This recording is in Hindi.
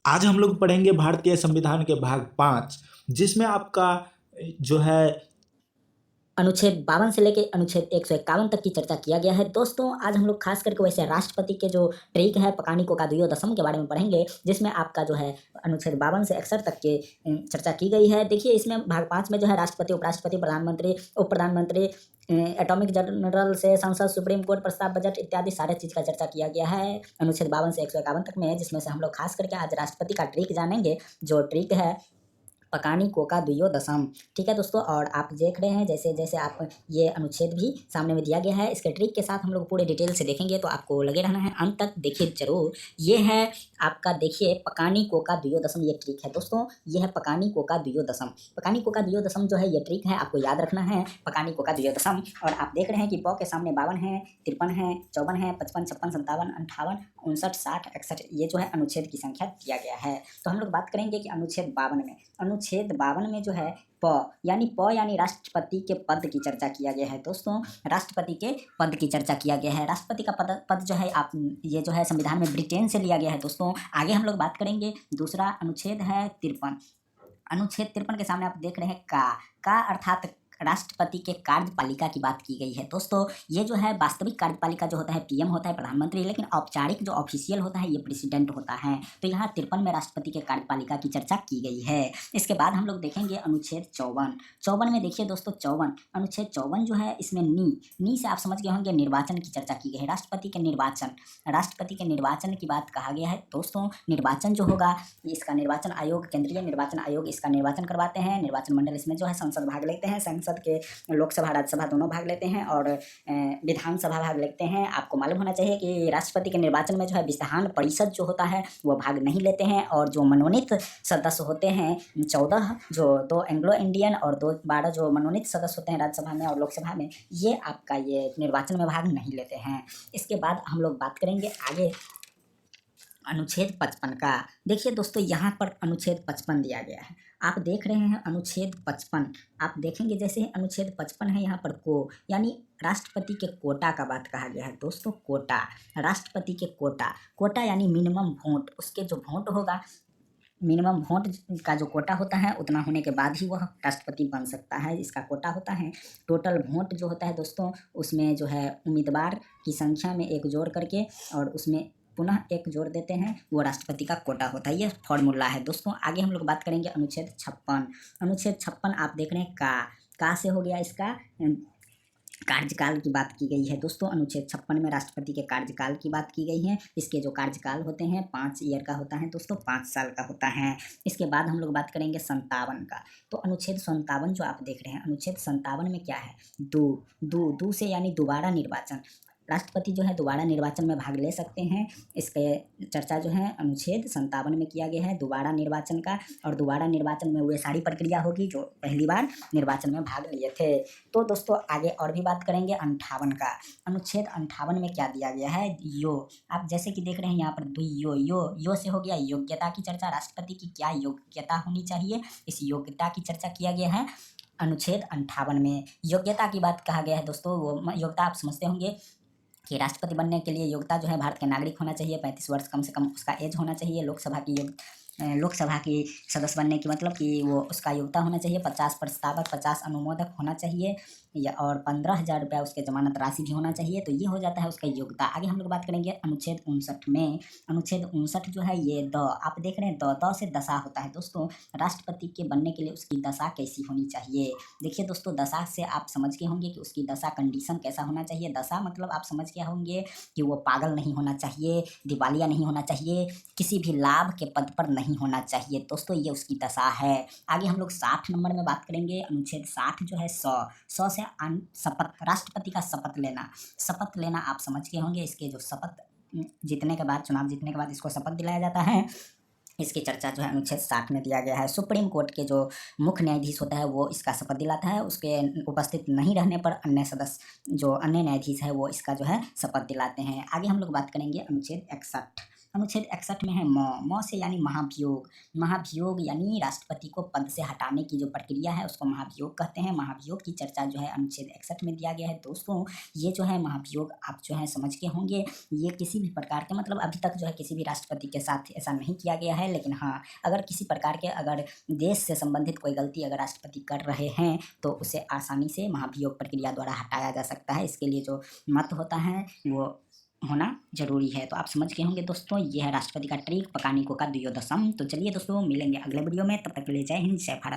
आज हम लोग पढ़ेंगे भारतीय संविधान के भाग 5, जिसमें आपका जो है अनुच्छेद 52 से लेके अनुच्छेद 151 तक की चर्चा किया गया है। दोस्तों आज हम लोग खास करके वैसे राष्ट्रपति के जो ट्रिक है पकानी को का द्वियोदशम के बारे में पढ़ेंगे, जिसमें आपका जो है अनुच्छेद 52 से 61 तक के चर्चा की गई है। देखिए इसमें भाग 5 में जो है राष्ट्रपति, उपराष्ट्रपति, प्रधानमंत्री, उप प्रधानमंत्री, एटॉमिक जनरल से संसद, सुप्रीम कोर्ट, प्रस्ताव, बजट इत्यादि सारे चीज का चर्चा किया गया है अनुच्छेद 52 से 151 तक में, जिसमें से हम लोग खास करके आज राष्ट्रपति का ट्रिक जानेंगे, जो ट्रिक है पकानी को का द्वियोदशम। ठीक है दोस्तों, और आप देख रहे हैं जैसे जैसे आप ये अनुच्छेद भी सामने में दिया गया है, इसके ट्रिक के साथ हम लोग पूरे डिटेल से देखेंगे, तो आपको लगे रहना है अंत तक, देखिए जरूर। ये है आपका, देखिए पकानी को का द्वियोदशम, ये ट्रिक है दोस्तों, ये है पकानी को का द्वियोदशम। पकानी को का द्वियोदशम जो है ये ट्रिक है, आपको याद रखना है पकानी को का द्वियोदशम। और आप देख रहे हैं कि प के सामने 52 है, 53 है, 54 है, 55, 56, 57, 58, 59, 60, 61, ये जो है अनुच्छेद की संख्या दिया गया है। तो हम लोग बात करेंगे कि अनुच्छेद 52 में जो है यानी राष्ट्रपति के पद की चर्चा किया गया है दोस्तों। राष्ट्रपति के पद की चर्चा किया गया है। राष्ट्रपति का पद जो है ये जो है संविधान में ब्रिटेन से लिया गया है दोस्तों। आगे हम लोग बात करेंगे, दूसरा अनुच्छेद है 53। अनुच्छेद 53 के सामने आप देख रहे हैं का अर्थात राष्ट्रपति के कार्यपालिका की बात की गई है दोस्तों। ये जो है वास्तविक कार्यपालिका जो होता है पीएम होता है, प्रधानमंत्री, लेकिन औपचारिक जो ऑफिशियल होता है ये प्रेसिडेंट होता है। तो यहाँ 53 में राष्ट्रपति के कार्यपालिका की चर्चा की गई है। इसके बाद हम लोग देखेंगे अनुच्छेद 54 में। देखिए दोस्तों अनुच्छेद 54 जो है, इसमें नी से आप समझ गए होंगे निर्वाचन की चर्चा की गई है। राष्ट्रपति के निर्वाचन की बात कहा गया है दोस्तों। निर्वाचन जो होगा इसका निर्वाचन आयोग, केंद्रीय निर्वाचन आयोग इसका निर्वाचन करवाते हैं। निर्वाचन मंडल इसमें जो है संसद भाग लेते हैं, संसद के लोकसभा राज्यसभा दोनों भाग लेते हैं और विधानसभा भाग लेते हैं। आपको मालूम होना चाहिए कि राष्ट्रपति के निर्वाचन में जो है विधान परिषद जो होता है वो भाग नहीं लेते हैं, और जो मनोनीत सदस्य होते हैं 14 जो 2 एंग्लो इंडियन और 12 जो मनोनीत सदस्य होते हैं राज्यसभा में और लोकसभा में, ये आपका ये निर्वाचन में भाग नहीं लेते हैं। इसके बाद हम लोग बात करेंगे आगे अनुच्छेद 55 का। देखिए दोस्तों यहाँ पर अनुच्छेद 55 दिया गया है, आप देख रहे हैं अनुच्छेद 55। आप देखेंगे जैसे ही अनुच्छेद 55 है, यहाँ पर यानी राष्ट्रपति के कोटा का बात कहा गया है दोस्तों। कोटा, राष्ट्रपति के कोटा यानी मिनिमम वोट, उसके जो वोट होगा, मिनिमम वोट का जो कोटा होता है उतना होने के बाद ही वह राष्ट्रपति बन सकता है, इसका कोटा होता है। टोटल वोट जो होता है दोस्तों, उसमें जो है उम्मीदवार की संख्या में एक जोड़ करके और उसमें पुनः एक जोड़ देते हैं, वो राष्ट्रपति का कोटा होता है। ये फॉर्मूला है दोस्तों। आगे हम लोग बात करेंगे अनुच्छेद 56। अनुच्छेद 56 आप देख रहे हैं का से हो गया, इसका कार्यकाल की बात की गई है दोस्तों। अनुच्छेद 56 में राष्ट्रपति के कार्यकाल की बात की गई है। इसके जो कार्यकाल होते हैं 5 ईयर का होता है दोस्तों, 5 साल का होता है। इसके बाद हम लोग बात करेंगे 57 का। तो अनुच्छेद 57 जो आप देख रहे हैं, अनुच्छेद 57 में क्या है, दू से यानी दोबारा निर्वाचन। राष्ट्रपति जो है दोबारा निर्वाचन में भाग ले सकते हैं। इसके चर्चा जो है अनुच्छेद 57 में किया गया है, दोबारा निर्वाचन का। और दोबारा निर्वाचन में वो सारी प्रक्रिया होगी जो पहली बार निर्वाचन में भाग लिए थे। तो दोस्तों आगे और भी बात करेंगे 58 का। अनुच्छेद 58 में क्या दिया गया है, आप जैसे कि देख रहे हैं यहाँ पर यो से हो गया योग्यता की चर्चा। राष्ट्रपति की क्या योग्यता होनी चाहिए, इस योग्यता की चर्चा किया गया है अनुच्छेद 58 में। योग्यता की बात कहा गया है दोस्तों। वो योग्यता आप समझते होंगे कि राष्ट्रपति बनने के लिए योग्यता जो है भारत के नागरिक होना चाहिए, 35 वर्ष कम से कम उसका एज होना चाहिए। लोकसभा की सदस्य बनने की मतलब कि वो उसका योग्यता होना चाहिए, 50 प्रस्तावक, 50 अनुमोदक होना चाहिए, और 15,000 रुपया उसके जमानत राशि भी होना चाहिए। तो ये हो जाता है उसका योग्यता। आगे हम लोग बात करेंगे अनुच्छेद 59 में। अनुच्छेद 59 जो है ये आप देख रहे हैं द से दशा होता है दोस्तों। राष्ट्रपति के बनने के लिए उसकी दशा कैसी होनी चाहिए। देखिए दोस्तों, दशा से आप समझ गए होंगे कि उसकी दशा कंडीशन कैसा होना चाहिए। दशा मतलब आप समझ गए होंगे कि वो पागल नहीं होना चाहिए, दिवालिया नहीं होना चाहिए, किसी भी लाभ के पद पर नहीं होना चाहिए दोस्तों, ये उसकी दशा है। आगे हम लोग 60 नंबर में बात करेंगे। अनुच्छेद 60 जो है 100 से शपथ, राष्ट्रपति का शपथ लेना आप समझ के होंगे। इसके जो शपथ जीतने के बाद, चुनाव जीतने के बाद इसको शपथ दिलाया जाता है। इसकी चर्चा जो है अनुच्छेद 60 में दिया गया है। सुप्रीम कोर्ट के जो मुख्य न्यायाधीश होता है वो इसका शपथ दिलाता है। उसके उपस्थित नहीं रहने पर अन्य सदस्य जो अन्य न्यायाधीश है वो इसका जो है शपथ दिलाते हैं। आगे हम लोग बात करेंगे अनुच्छेद 61। अनुच्छेद 61 में है मौ से यानी महाभियोग। महाभियोग यानी राष्ट्रपति को पद से हटाने की जो प्रक्रिया है उसको महाभियोग कहते हैं। महाभियोग की चर्चा जो है अनुच्छेद 61 में दिया गया है। दोस्तों ये जो है महाभियोग आप जो है समझ के होंगे, ये किसी भी प्रकार के मतलब अभी तक जो है किसी भी राष्ट्रपति के साथ ऐसा नहीं किया गया है, लेकिन हाँ अगर किसी प्रकार के अगर देश से संबंधित कोई गलती अगर राष्ट्रपति कर रहे हैं तो उसे आसानी से महाभियोग प्रक्रिया द्वारा हटाया जा सकता है। इसके लिए जो मत होता है वो होना जरूरी है। तो आप समझ के होंगे दोस्तों, ये है राष्ट्रपति का ट्रिक पकानिको का द्वियोदशम। तो चलिए दोस्तों मिलेंगे अगले वीडियो में, तब तक के लिए जय हिंद जय भारत।